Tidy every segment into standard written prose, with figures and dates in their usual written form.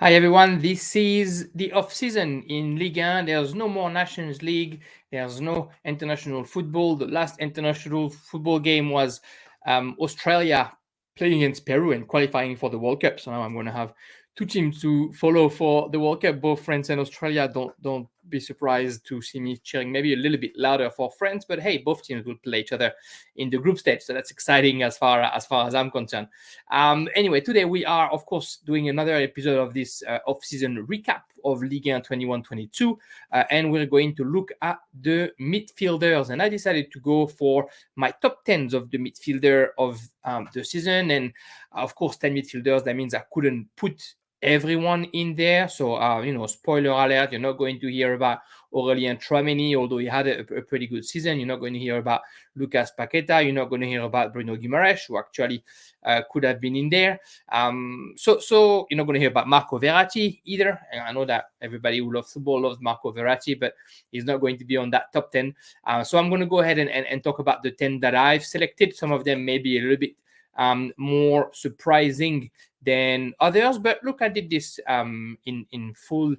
Hi everyone, this is the off-season in Ligue 1. There's no more Nations League. There's no international football. The last international football game was Australia playing against Peru and qualifying for the World Cup. So now I'm going to have two teams to follow for the World Cup, both France and Australia. Don't be surprised to see me cheering maybe a little bit louder for France, but hey, both teams will play each other in the group stage, so that's exciting as far as I'm concerned. Anyway, today we are of course doing another episode of this off-season recap of Ligue 1 21-22, and we're going to look at the midfielders. And I decided to go for my top 10s of the midfielder of the season, and of course 10 midfielders. That means I couldn't put everyone in there. So, spoiler alert, you're not going to hear about Aurélien Tchouaméni, although he had a pretty good season. You're not going to hear about Lucas Paqueta. You're not going to hear about Bruno Guimaraes, who actually could have been in there. So you're not going to hear about Marco Verratti either. And I know that everybody who loves football loves Marco Verratti, but he's not going to be on that top 10. So I'm going to go ahead and talk about the 10 that I've selected. Some of them may be a little bit more surprising than others, but look, I did this in full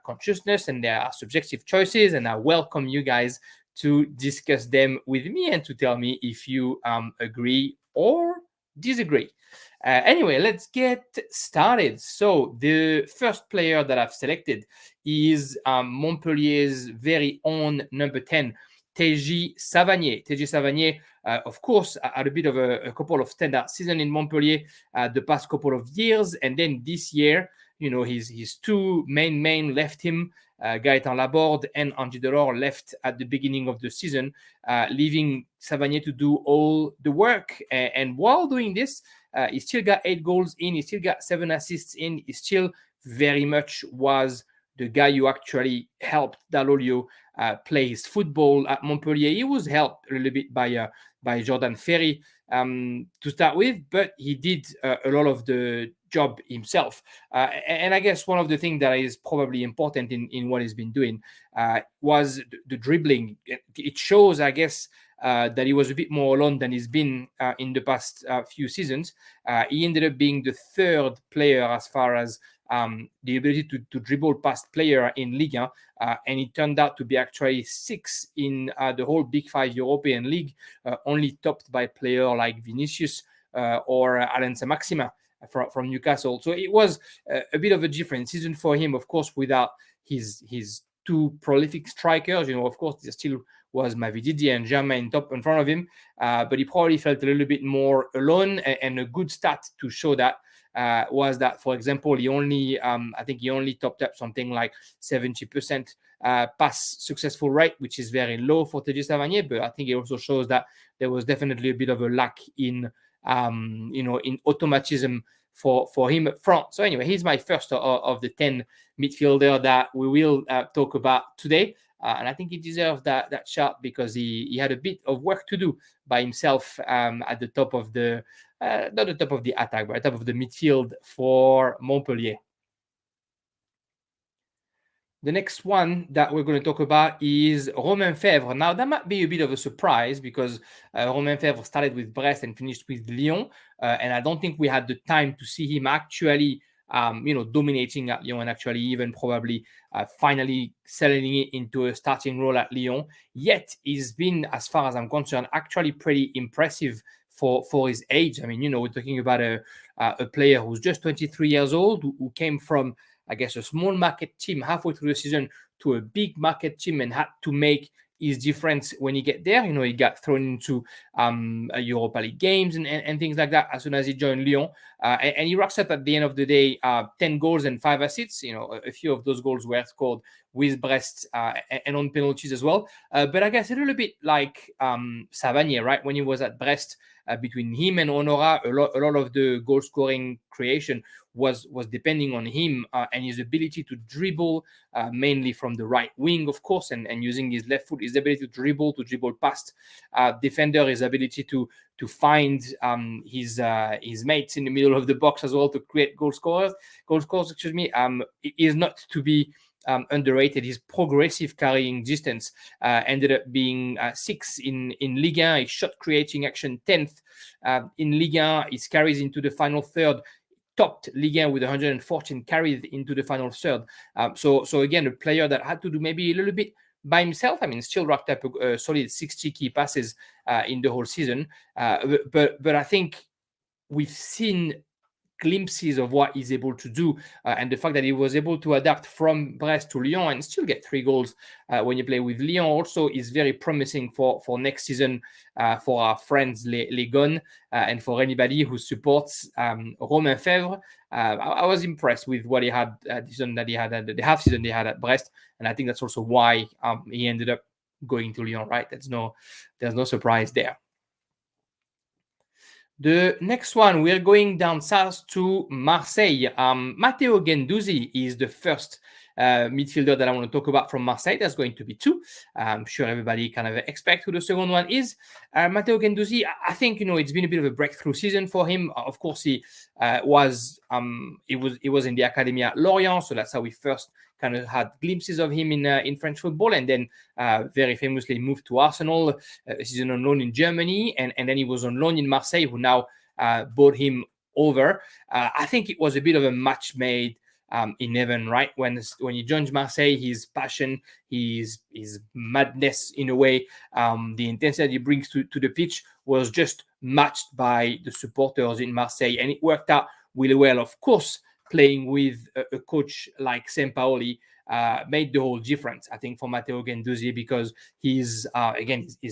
consciousness, and there are subjective choices, and I welcome you guys to discuss them with me and to tell me if you agree or disagree. Anyway, let's get started. So the first player that I've selected is Montpellier's very own number 10, Téji Savanier. Téji Savanier, of course, had a bit of a couple of standout seasons in Montpellier the past couple of years. And then this year, his two main left him. Gaëtan Laborde and Andy Delors left at the beginning of the season, leaving Savanier to do all the work. And while doing this, he still got 8 goals in. He still got 7 assists in. He still very much was the guy who actually helped Dalolio play his football at Montpellier. He was helped a little bit by Jordan Ferry to start with, but he did a lot of the job himself. And I guess one of the things that is probably important in what he's been doing was the dribbling. It shows, I guess, that he was a bit more alone than he's been in the past few seasons. He ended up being the third player as far as the ability to dribble past player in Ligue 1, and it turned out to be actually 6 in the whole Big 5 European League, only topped by player like Vinicius or Alain Saint-Maximin from Newcastle. So it was a bit of a different season for him, of course, without his two prolific strikers. Of course, there still was Mavidi and Germain top in front of him, but he probably felt a little bit more alone. And a good stat to show that was that, for example, he only topped up something like 70% pass successful rate, which is very low for Téji Savanier. But I think it also shows that there was definitely a bit of a lack in automatism for him up front. So anyway, he's my first of the 10 midfielder that we will talk about today. And I think he deserves that shot because he had a bit of work to do by himself at the top of the not the top of the attack, but at the top of the midfield for Montpellier. The next one that we're going to talk about is Romain Faivre. Now, that might be a bit of a surprise because Romain Faivre started with Brest and finished with Lyon. And I don't think we had the time to see him actually, dominating at Lyon and actually even probably finally selling it into a starting role at Lyon. Yet, he's been, as far as I'm concerned, actually pretty impressive for his age. I mean, we're talking about a player who's just 23 years old, who came from, I guess, a small market team halfway through the season to a big market team and had to make his difference when he get there. He got thrown into Europa League games and things like that as soon as he joined Lyon. And he rocks up at the end of the day 10 goals and 5 assists. A few of those goals were scored with Brest and on penalties as well. But I guess a little bit like Savanier, right? When he was at Brest, between him and Honora, a lot of the goal scoring creation was depending on him and his ability to dribble, mainly from the right wing, of course, and using his left foot, his ability to dribble past defender, his ability to find his mates in the middle of the box as well to create goal scores. Is not to be underrated. His progressive carrying distance ended up being 6 in Ligue 1. His shot creating action 10th in Ligue 1. His carries into the final third topped Ligue 1 with 114 carries into the final third. So again, a player that had to do maybe a little bit by himself. I mean, still racked up a solid 60 key passes in the whole season. But I think we've seen glimpses of what he's able to do, and the fact that he was able to adapt from Brest to Lyon and still get 3 goals when you play with Lyon also is very promising for next season for our friends les Gones, and for anybody who supports Romain Faivre. I was impressed with what he had the season that he had at the half season they had at Brest, and I think that's also why he ended up going to Lyon, right? There's no surprise there. The next one, we're going down south to Marseille. Matteo Guendouzi is the first midfielder that I want to talk about from Marseille. There's going to be 2. I'm sure everybody kind of expect who the second one is. Matteo Guendouzi, I think, it's been a bit of a breakthrough season for him. Of course, he was in the academy at Lorient, so that's how we first kind of had glimpses of him in French football, and then very famously moved to Arsenal, a season on loan in Germany, and then he was on loan in Marseille, who now bought him over. I think it was a bit of a match made in heaven, right? When he joins Marseille, his passion, his madness in a way, the intensity he brings to the pitch was just matched by the supporters in Marseille, and it worked out really well. Of course, playing with a coach like Sampaoli made the whole difference, I think, for Matteo Guendouzi, because his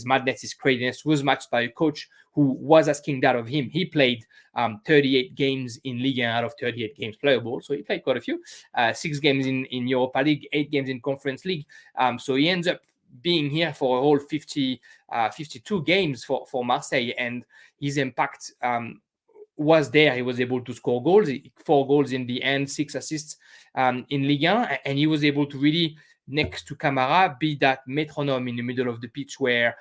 madness, his craziness was matched by a coach who was asking that of him. He played 38 games in Ligue 1 out of 38 games playable, so he played quite a few. 6 games in Europa League, 8 games in Conference League. So he ends up being here for a whole 52 games for Marseille, and his impact was there. He was able to score goals, 4 goals in the end, 6 assists in Ligue 1, and he was able to really, next to Camara, be that metronome in the middle of the pitch where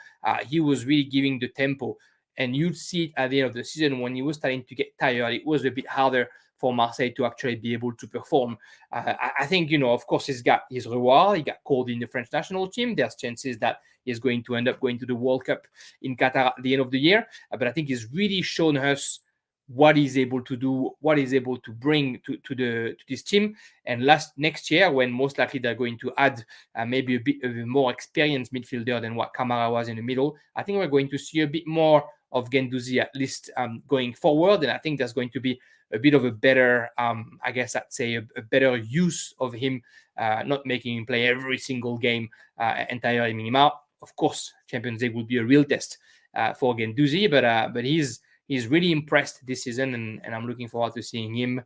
he was really giving the tempo. And you'd see it at the end of the season when he was starting to get tired. It was a bit harder for Marseille to actually be able to perform. I think, of course, he's got his reward. He got called in the French national team. There's chances that he's going to end up going to the World Cup in Qatar at the end of the year. But I think he's really shown us what he's able to do, what he's able to bring to this team. And next year, when most likely they're going to add maybe a bit of a more experienced midfielder than what Camara was in the middle, I think we're going to see a bit more of Guendouzi, at least going forward. And I think there's going to be a bit of a better, I guess I'd say, a better use of him, not making him play every single game entirely minimum. Of course, Champions League will be a real test for Guendouzi, but he's really impressed this season, and I'm looking forward to seeing him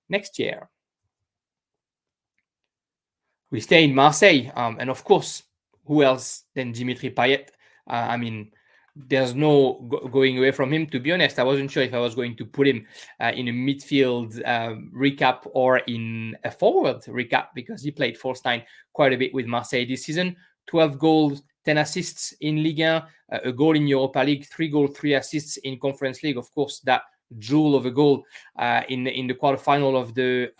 next year. We stay in Marseille, and of course, who else than Dimitri Payet? I mean, there's no going away from him, to be honest. I wasn't sure if I was going to put him in a midfield recap or in a forward recap, because he played false 9 quite a bit with Marseille this season. 12 goals, 10 assists in Ligue 1, a goal in Europa League, 3 goals, 3 assists in Conference League. Of course, that jewel of a goal in the quarterfinal of the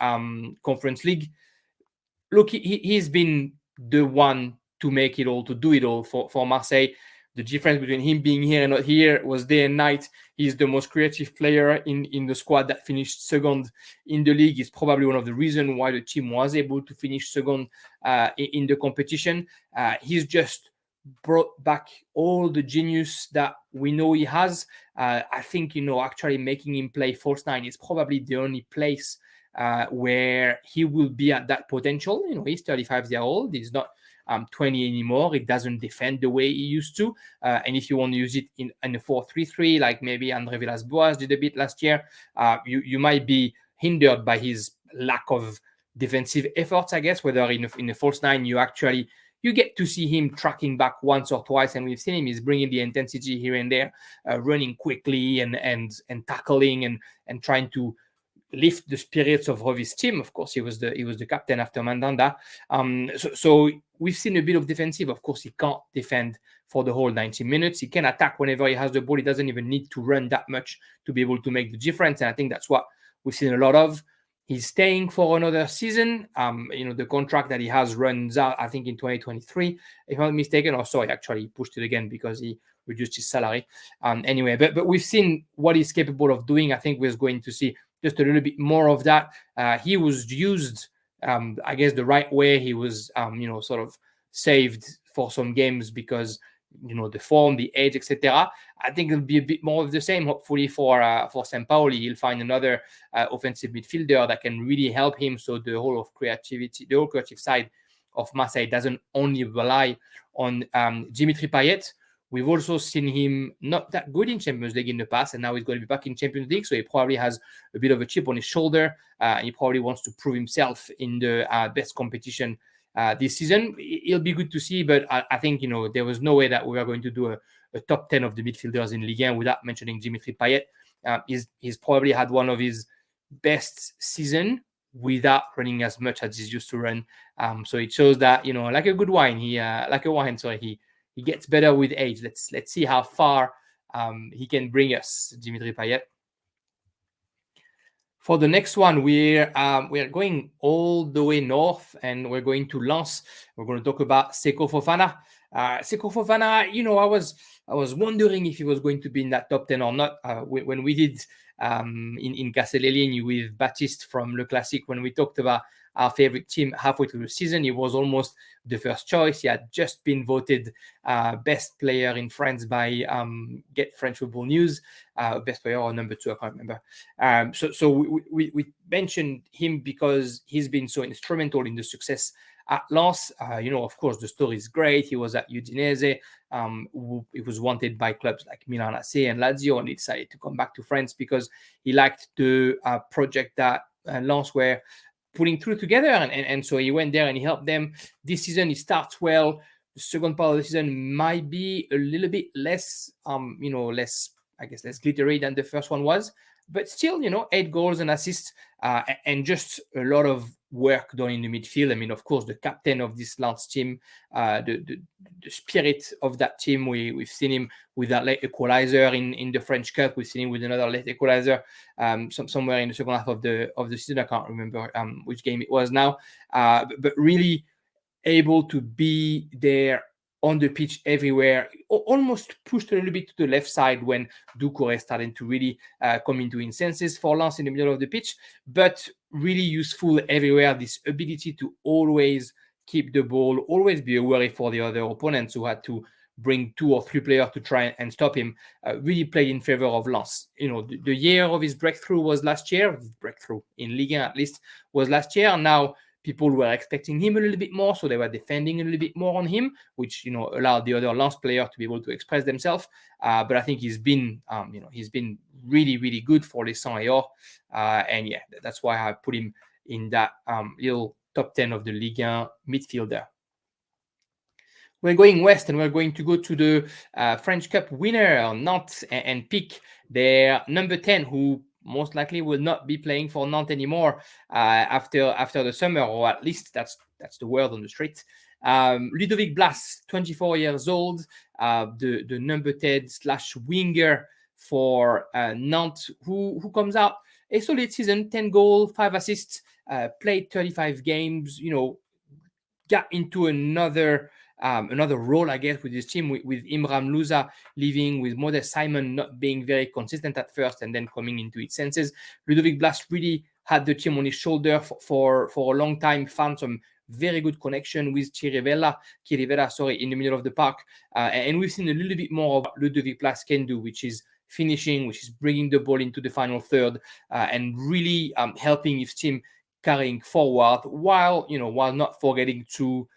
Conference League. Look, he's been the one to make it all, to do it all for Marseille. The difference between him being here and not here was day and night. He's the most creative player in the squad that finished second in the league. He's probably one of the reasons why the team was able to finish second in the competition. He's just brought back all the genius that we know he has. I think, actually making him play false 9 is probably the only place where he will be at that potential. He's 35 years old. He's not 20 anymore. He doesn't defend the way he used to. And if you want to use it in a 4-3-3, like maybe André Villas-Boas did a bit last year, you might be hindered by his lack of defensive efforts, I guess, whether in a false 9 you get to see him tracking back once or twice, and we've seen him. He's bringing the intensity here and there, running quickly and tackling and trying to lift the spirits of his team. Of course, he was the captain after Mandanda. So we've seen a bit of defensive. Of course, he can't defend for the whole 90 minutes. He can attack whenever he has the ball. He doesn't even need to run that much to be able to make the difference. And I think that's what we've seen a lot of. He's staying for another season. The contract that he has runs out, I think, in 2023, if I'm not mistaken. Or sorry, actually, he pushed it again because he reduced his salary. Anyway, but we've seen what he's capable of doing. I think we're going to see just a little bit more of that. He was used, I guess, the right way. He was, sort of saved for some games because, the form, the age, etc. I think it'll be a bit more of the same. Hopefully for Sampaoli, he'll find another offensive midfielder that can really help him. So the whole creative side of Marseille doesn't only rely on Dimitri Payet. We've also seen him not that good in Champions League in the past, and now he's going to be back in Champions League, so he probably has a bit of a chip on his shoulder, and he probably wants to prove himself in the best competition this season. It'll be good to see, but I think, there was no way that we were going to do a top 10 of the midfielders in Ligue 1 without mentioning Dimitri Payet. He's probably had one of his best season without running as much as he's used to run. So it shows that, like a good wine, he gets better with age. Let's see how far he can bring us, Dimitri Payet. For the next one, we're going all the way north, and we're going to Lens. We're going to talk about Seko Fofana. Seko Fofana, I was wondering if he was going to be in that top 10 or not. When we did in Castelelini with Baptiste from Le Classique, when we talked about our favorite team halfway through the season, he was almost the first choice. He had just been voted best player in France by Get French Football News, best player or number 2, I can't remember. So we mentioned him because he's been so instrumental in the success at Lens. Of course, the story is great. He was at Udinese. He was wanted by clubs like Milan AC and Lazio, and he decided to come back to France because he liked the project that Lens were putting through together, and so he went there and he helped them. This season he starts well. The second part of the season might be a little bit less, less glittery than the first one was, but still, 8 goals and assists, and just a lot of work done in the midfield. I mean, of course, the captain of this Lens team, the spirit of that team. We've seen him with that late equalizer in the French Cup. We've seen him with another late equalizer somewhere in the second half of the season. I can't remember which game it was now, but really able to be there on the pitch everywhere, almost pushed a little bit to the left side when Doucouré started to really come into his senses for Lens in the middle of the pitch, but really useful everywhere. This ability to always keep the ball, always be a worry for the other opponents who had to bring 2 or 3 players to try and stop him, really played in favor of Lens. The year of his breakthrough was last year. His breakthrough in Ligue 1 at least was last year. Now people were expecting him a little bit more, so they were defending a little bit more on him, which allowed the other Lens player to be able to express themselves. But I think he's been really, really good for Les Saint-Éor, and yeah, that's why I put him in that little top 10 of the Ligue 1 midfielder. We're going west, and we're going to go to the French Cup winner, Nantes, and pick their number 10, who most likely will not be playing for Nantes anymore after the summer, or at least that's the word on the street. Ludovic Blas, 24 years old, the number 10/winger for Nantes, who comes out a solid season, 10 goals, 5 assists, played 35 games, got into another role, I guess, with his team, with Imran Louza leaving, with Modest Simon not being very consistent at first and then coming into its senses. Ludovic Blas really had the team on his shoulder for a long time, found some very good connection with Chirivella, in the middle of the park. And we've seen a little bit more of what Ludovic Blas can do, which is finishing, which is bringing the ball into the final third, and really helping his team carrying forward while not forgetting to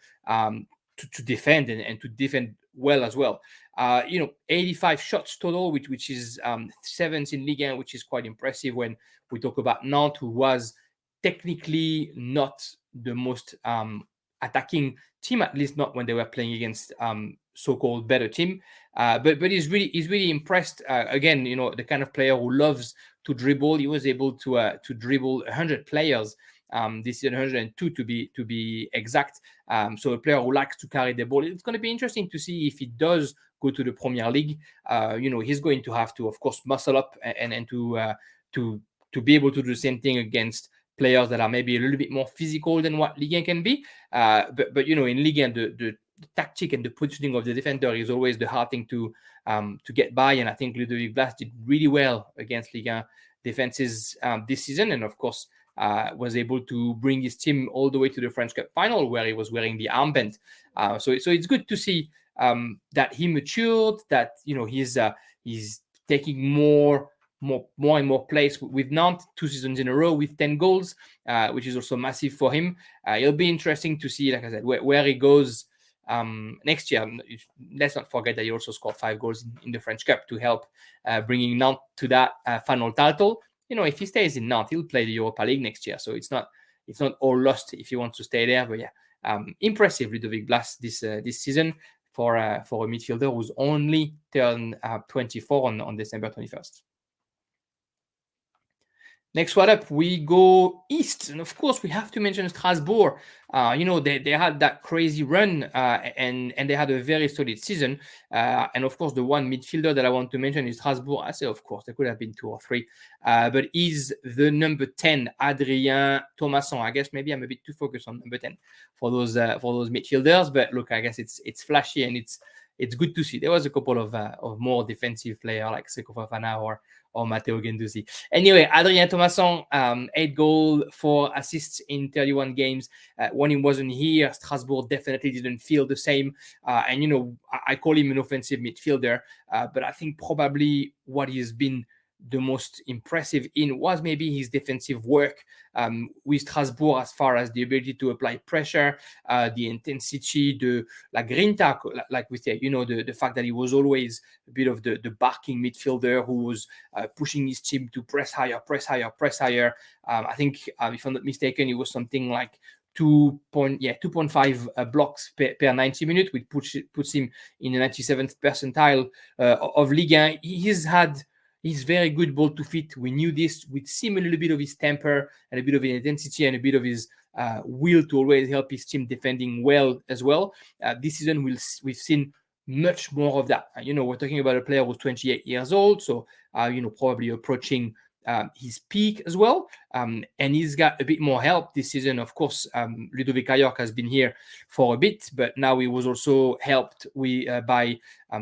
defend and to defend well as well. 85 shots total, which is 7th in Ligue 1, which is quite impressive when we talk about Nantes, who was technically not the most attacking team, at least not when they were playing against so-called better team. But he's really impressed. Again, the kind of player who loves to dribble. He was able to dribble 100 players. This is 102 to be exact. So a player who likes to carry the ball. It's going to be interesting to see if he does go to the Premier League. He's going to have to, of course, muscle up and to be able to do the same thing against players that are maybe a little bit more physical than what Ligue 1 can be. But in Ligue 1, the tactic and the positioning of the defender is always the hard thing to get by. And I think Ludovic Blas did really well against Ligue 1 defenses this season, and of course was able to bring his team all the way to the French Cup final, where he was wearing the armband. So it's good to see that he matured, that he's taking more and more place with Nantes, 2 seasons in a row with 10 goals, which is also massive for him. It'll be interesting to see, like I said, where he goes next year. Let's not forget that he also scored 5 goals in the French Cup to help bringing Nantes to that final title. If he stays in Nantes, he'll play the Europa League next year, so it's not all lost if he wants to stay there. But yeah, impressive Ludovic Blas this season for a midfielder who's only turned 24 on December 21st. Next one up, we go east, and of course we have to mention Strasbourg. They had that crazy run, and they had a very solid season. And of course, the one midfielder that I want to mention is Strasbourg. I say, of course, there could have been 2 or 3, but he's the number 10, Adrien Thomasson. I guess maybe I'm a bit too focused on number 10 for those midfielders, but look, I guess it's flashy and it's good to see. There was a couple of more defensive players like Seko Fofana or Matteo Guendouzi. Anyway, Adrien Thomasson, 8 goals, 4 assists in 31 games. When he wasn't here, Strasbourg definitely didn't feel the same. And I call him an offensive midfielder, but I think probably what he has been the most impressive in was maybe his defensive work with Strasbourg, as far as the ability to apply pressure, the intensity, the la grinta, like we say, the fact that he was always a bit of the barking midfielder who was pushing his team to press higher. I think, if I'm not mistaken, it was something like 2.5 blocks per 90 minutes, which puts him in the 97th percentile of Ligue 1. He's very good ball to feet. We knew this. We'd seen a little bit of his temper and a bit of his intensity and a bit of his will to always help his team defending well as well. This season, we've seen much more of that. We're talking about a player who's 28 years old, so probably approaching his peak as well. And he's got a bit more help this season. Of course, Ludovic Blas has been here for a bit, but now he was also helped by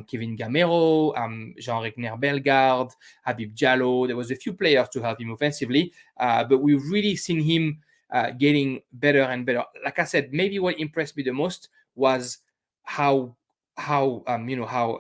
Kevin Gamero, Jean-Regner Bellegarde, Habib Diallo. There was a few players to help him offensively, but we've really seen him getting better and better. Like I said, maybe what impressed me the most was how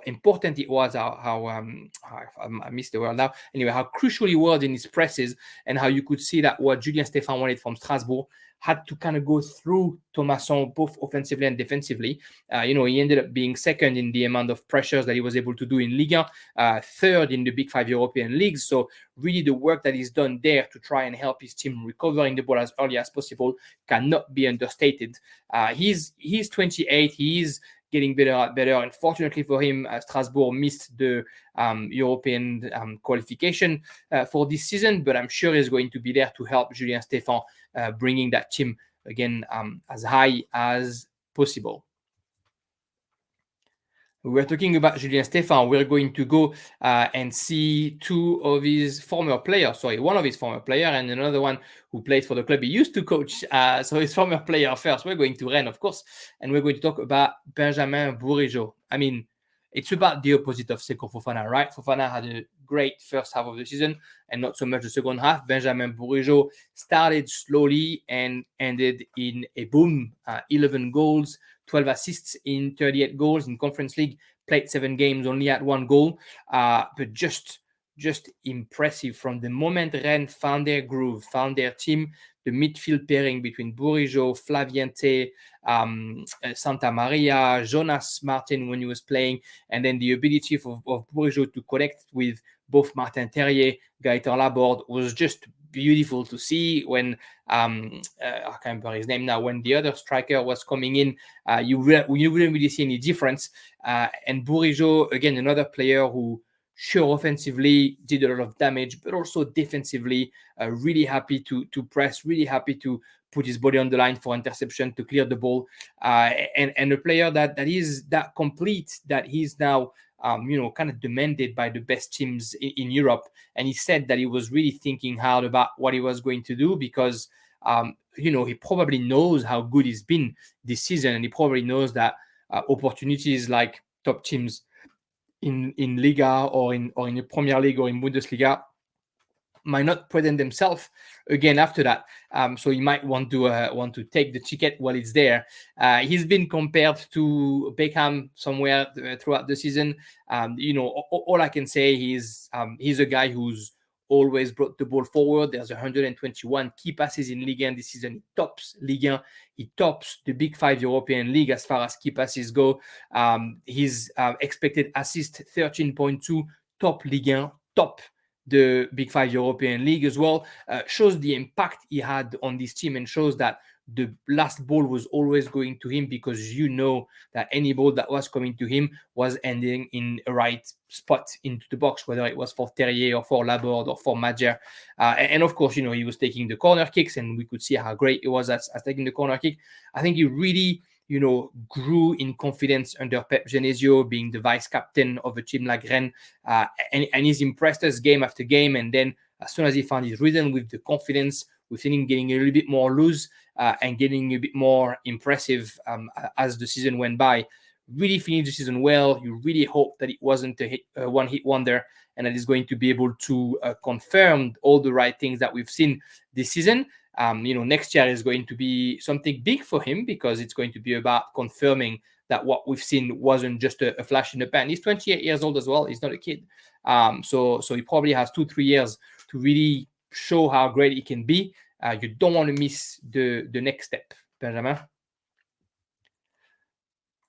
important it was, I missed the word now. Anyway, how crucial he was in his presses, and how you could see that what Julien Stéphan wanted from Strasbourg had to kind of go through Thomasson, both offensively and defensively. He ended up being second in the amount of pressures that he was able to do in Ligue 1, third in the Big 5 European leagues. So really the work that he's done there to try and help his team recovering the ball as early as possible cannot be understated. He's 28. He is getting better. Unfortunately for him, Strasbourg missed the European qualification for this season, but I'm sure he's going to be there to help Julien Stéphan bringing that team again as high as possible. We're talking about Julien Stéphan. We're going to go and see one of his former players and another one who played for the club he used to coach. So his former player first. We're going to Rennes, of course, and we're going to talk about Benjamin Bourgeaud. I mean, it's about the opposite of Seko Fofana, right? Fofana had a great first half of the season and not so much the second half. Benjamin Bourgeaud started slowly and ended in a boom. 11 goals, 12 assists in 38 goals in Conference League, played 7 games, only had 1 goal. But just impressive from the moment Rennes found their groove, found their team, the midfield pairing between Bourgeaud, Flaviente, Santa Maria, Jonas Martin when he was playing, and then the ability of Bourgeaud to connect with both Martin Terrier, Gaëtan Laborde was just beautiful to see. When I can't remember his name now, when the other striker was coming in, you wouldn't really see any difference. And Bourgeaud, again, another player who sure offensively did a lot of damage, but also defensively really happy to press, really happy to put his body on the line for interception, to clear the ball, and a player that is that complete, that he's now kind of demanded by the best teams in Europe. And he said that he was really thinking hard about what he was going to do, because he probably knows how good he's been this season, and he probably knows that opportunities like top teams in Liga or in the Premier League or in Bundesliga might not present themselves again after that. So he might want to take the ticket while it's there. He's been compared to Beckham somewhere throughout the season. All I can say is he's a guy who's always brought the ball forward. There's 121 key passes in Ligue 1 this season. He tops Ligue 1. He tops the Big Five European League as far as key passes go. His expected assist 13.2, top Ligue 1, top the Big Five European League as well. Shows the impact he had on this team and shows that the last ball was always going to him, because that any ball that was coming to him was ending in a right spot into the box, whether it was for Terrier or for Laborde or for Majer. And of course, he was taking the corner kicks, and we could see how great he was at taking the corner kick. I think he really grew in confidence under Pep Genesio, being the vice captain of a team like Rennes, and he's impressed us game after game. And then as soon as he found his rhythm with the confidence, we've seen him getting a little bit more loose and getting a bit more impressive as the season went by. Really finished the season well. You really hope that it wasn't a one-hit wonder, and that he's going to be able to confirm all the right things that we've seen this season. Next year is going to be something big for him, because it's going to be about confirming that what we've seen wasn't just a flash in the pan. He's 28 years old as well. He's not a kid. So he probably has 2-3 years to really show how great he can be. You don't want to miss the next step, Benjamin.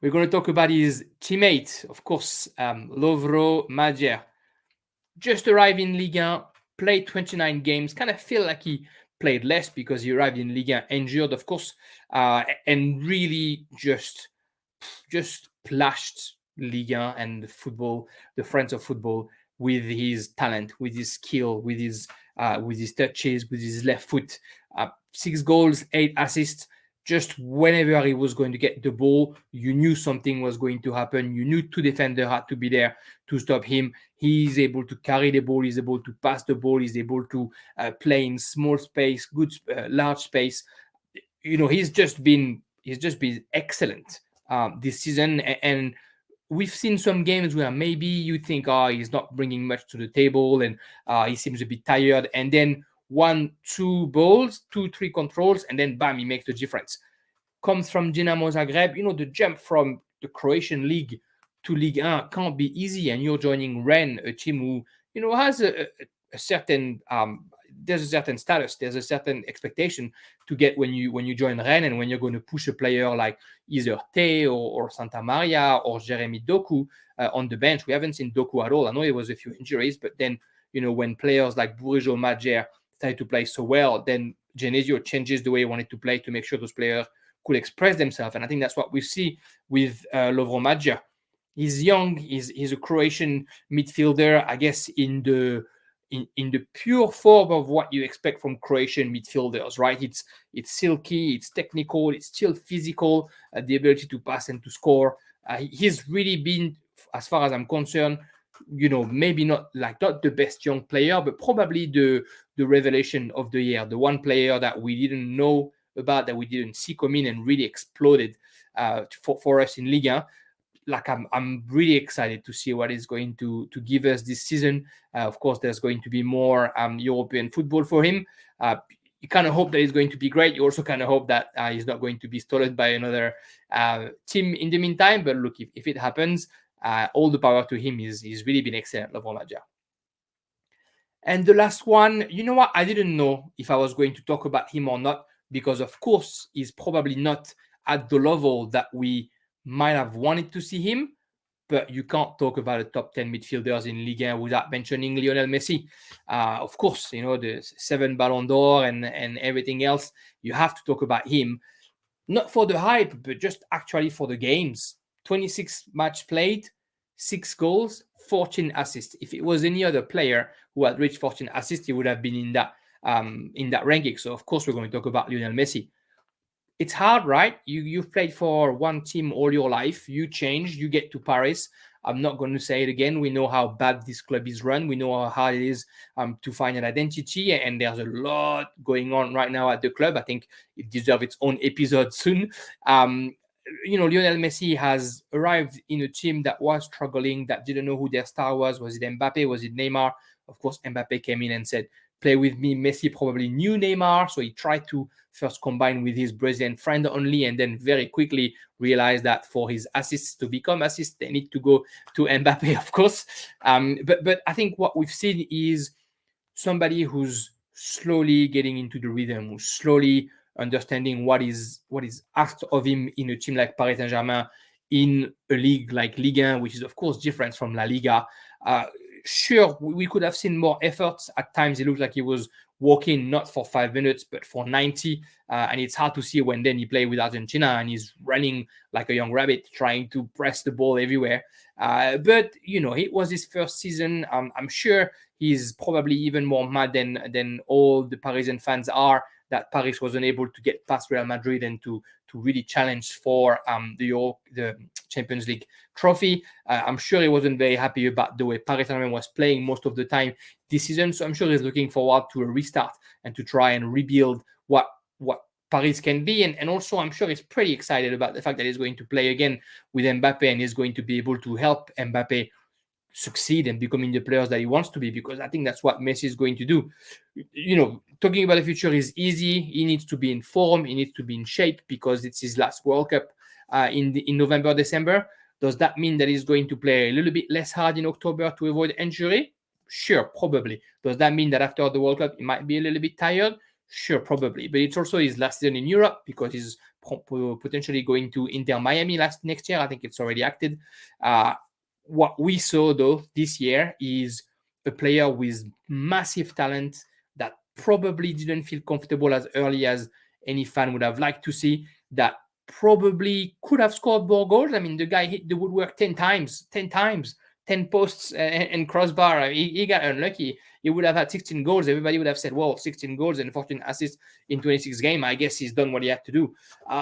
We're going to talk about his teammate, of course, Lovro Majer. Just arrived in Ligue 1, played 29 games. Kind of feel like he played less because he arrived in Ligue 1 injured, of course, and really just splashed Ligue 1 and the football, the friends of football, with his talent, with his skill, with his touches, with his left foot. 6 goals, 8 assists. Just whenever he was going to get the ball, you knew something was going to happen. You knew 2 defenders had to be there to stop him. He's able to carry the ball. He's able to pass the ball. He's able to play in small space, large space. He's just been excellent this season. And we've seen some games where maybe you think, he's not bringing much to the table, and he seems a bit tired. And then 1-2 balls, 2-3 controls, and then bam, he makes the difference. Comes from Dinamo Zagreb. The jump from the Croatian league to Ligue 1 can't be easy, and you're joining Rennes, a team who has a certain there's a certain status, there's a certain expectation to get when you join Rennes, and when you're going to push a player like either Té or Santa Maria or Jeremy Doku on the bench. We haven't seen Doku at all. I know there was a few injuries, but then when players like Bourgeaud, Majer started to play so well, then Genesio changes the way he wanted to play to make sure those players could express themselves. And I think that's what we see with Lovro Majer. He's young. He's a Croatian midfielder, I guess, in the pure form of what you expect from Croatian midfielders, right? It's silky, it's technical, it's still physical, the ability to pass and to score. He's really been, as far as I'm concerned, maybe not the best young player, but probably the revelation of the year, the one player that we didn't know about, that we didn't see come in and really exploded for us in Ligue 1. I'm really excited to see what he's going to give us this season. Of course, there's going to be more European football for him. You kind of hope that he's going to be great. You also kind of hope that he's not going to be stolen by another team in the meantime. But look, if it happens, all the power to him. He's really been excellent, Lovro Majer. And the last one, you know what? I didn't know if I was going to talk about him or not, because of course he's probably not at the level that we might have wanted to see him. But you can't talk about the top 10 midfielders in Ligue 1 without mentioning Lionel Messi. Of course, the 7 Ballon d'Or and everything else. You have to talk about him, not for the hype, but just actually for the games. 26 match played, 6 goals, 14 assists. If it was any other player who had reached 14 assists, he would have been in that ranking. So of course we're going to talk about Lionel Messi. It's hard, right? You've played for one team all your life. You change, you get to Paris. I'm not going to say it again. We know how bad this club is run. We know how hard it is to find an identity. And there's a lot going on right now at the club. I think it deserves its own episode soon. Lionel Messi has arrived in a team that was struggling, that didn't know who their star was. Was it Mbappe? Was it Neymar? Of course, Mbappe came in and said, play with me. Messi probably knew Neymar, so he tried to first combine with his Brazilian friend only, and then very quickly realized that for his assists to become assists, they need to go to Mbappe, of course. But I think what we've seen is somebody who's slowly getting into the rhythm, who's slowly understanding what is asked of him in a team like Paris Saint-Germain, in a league like Ligue 1, which is of course different from La Liga. Sure, we could have seen more efforts. At times, it looked like he was walking not for 5 minutes, but for 90. And it's hard to see when then he played with Argentina and he's running like a young rabbit, trying to press the ball everywhere. But, it was his first season. I'm sure he's probably even more mad than all the Parisian fans are that Paris wasn't able to get past Real Madrid and to really challenge for the Champions League trophy. I'm sure he wasn't very happy about the way Paris Saint-Germain was playing most of the time this season. So I'm sure he's looking forward to a restart and to try and rebuild what Paris can be. And also, I'm sure he's pretty excited about the fact that he's going to play again with Mbappe and he's going to be able to help Mbappe succeed and becoming the players that he wants to be, because I think that's what Messi is going to do. Talking about the future is easy. He needs to be in form. He needs to be in shape because it's his last World Cup in November, December. Does that mean that he's going to play a little bit less hard in October to avoid injury? Sure, probably. Does that mean that after the World Cup, he might be a little bit tired? Sure, probably. But it's also his last season in Europe because he's potentially going to Inter Miami next year. I think it's already acted. What we saw, though, this year is a player with massive talent that probably didn't feel comfortable as early as any fan would have liked to see, that probably could have scored more goals. I mean, the guy hit the woodwork 10 times, 10 posts and crossbar. He got unlucky. He would have had 16 goals. Everybody would have said, well, 16 goals and 14 assists in 26 games. I guess he's done what he had to do.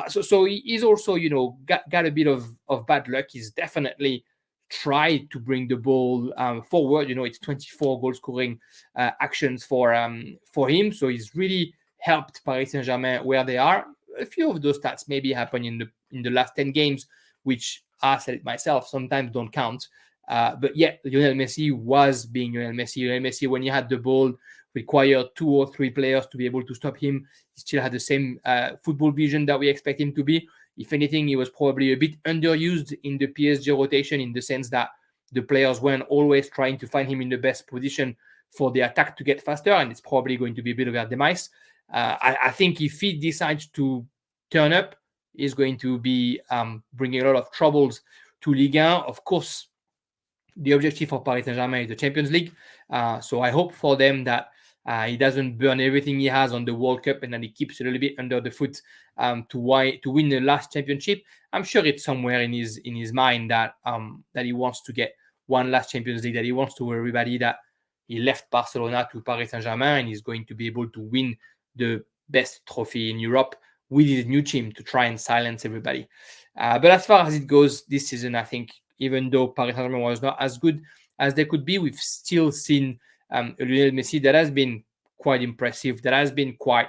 So he's also, got a bit of bad luck. He's definitely tried to bring the ball forward. It's 24 goal scoring actions for him. So he's really helped Paris Saint-Germain where they are. A few of those stats maybe happen in the last 10 games, which I said it myself, sometimes don't count. But yeah, Lionel Messi was being Lionel Messi. Lionel Messi, when he had the ball, required 2 or 3 players to be able to stop him. He still had the same football vision that we expect him to be. If anything, he was probably a bit underused in the PSG rotation, in the sense that the players weren't always trying to find him in the best position for the attack to get faster, and it's probably going to be a bit of a demise. I think if he decides to turn up, he's going to be bringing a lot of troubles to Ligue 1. Of course, the objective for Paris Saint-Germain is the Champions League. So I hope for them that he doesn't burn everything he has on the World Cup and that he keeps a little bit under the foot to win the last championship. I'm sure it's somewhere in his mind that he wants to get one last Champions League, that he wants to tell everybody that he left Barcelona to Paris Saint-Germain and he's going to be able to win the best trophy in Europe with his new team to try and silence everybody. But as far as it goes this season, I think even though Paris Saint-Germain was not as good as they could be, we've still seen a Lionel Messi that has been quite impressive, that has been quite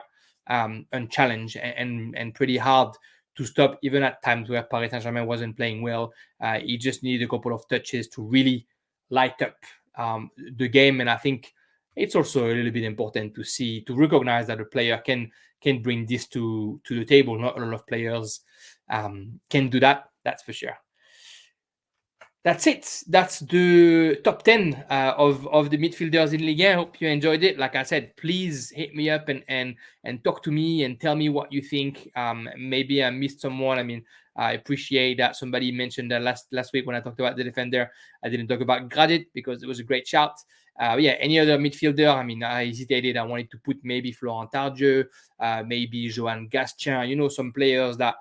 unchallenged and pretty hard to stop, even at times where Paris Saint-Germain wasn't playing well. He just needed a couple of touches to really light up the game. And I think it's also a little bit important to recognize that a player can bring this to the table. Not a lot of players can do that, that's for sure. That's it. That's the top 10 of the midfielders in Ligue 1. I hope you enjoyed it. Like I said, please hit me up and talk to me and tell me what you think. Maybe I missed someone. I mean, I appreciate that somebody mentioned that last week when I talked about the defender. I didn't talk about Gradit because it was a great shout. Yeah, any other midfielder? I mean, I hesitated. I wanted to put maybe Florent Tardieu, maybe Johan Gastien. Some players that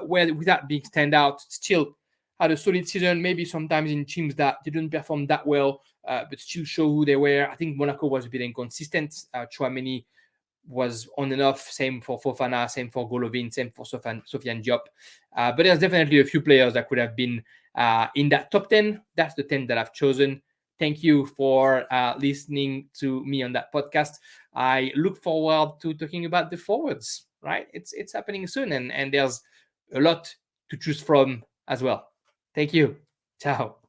without being standout, still had a solid season, maybe sometimes in teams that didn't perform that well, but still show who they were. I think Monaco was a bit inconsistent. Chouameni was on and off. Same for Fofana, same for Golovin, same for Sofiane Diop. But there's definitely a few players that could have been in that top 10. That's the 10 that I've chosen. Thank you for listening to me on that podcast. I look forward to talking about the forwards, right? It's happening soon, and there's a lot to choose from as well. Thank you. Ciao.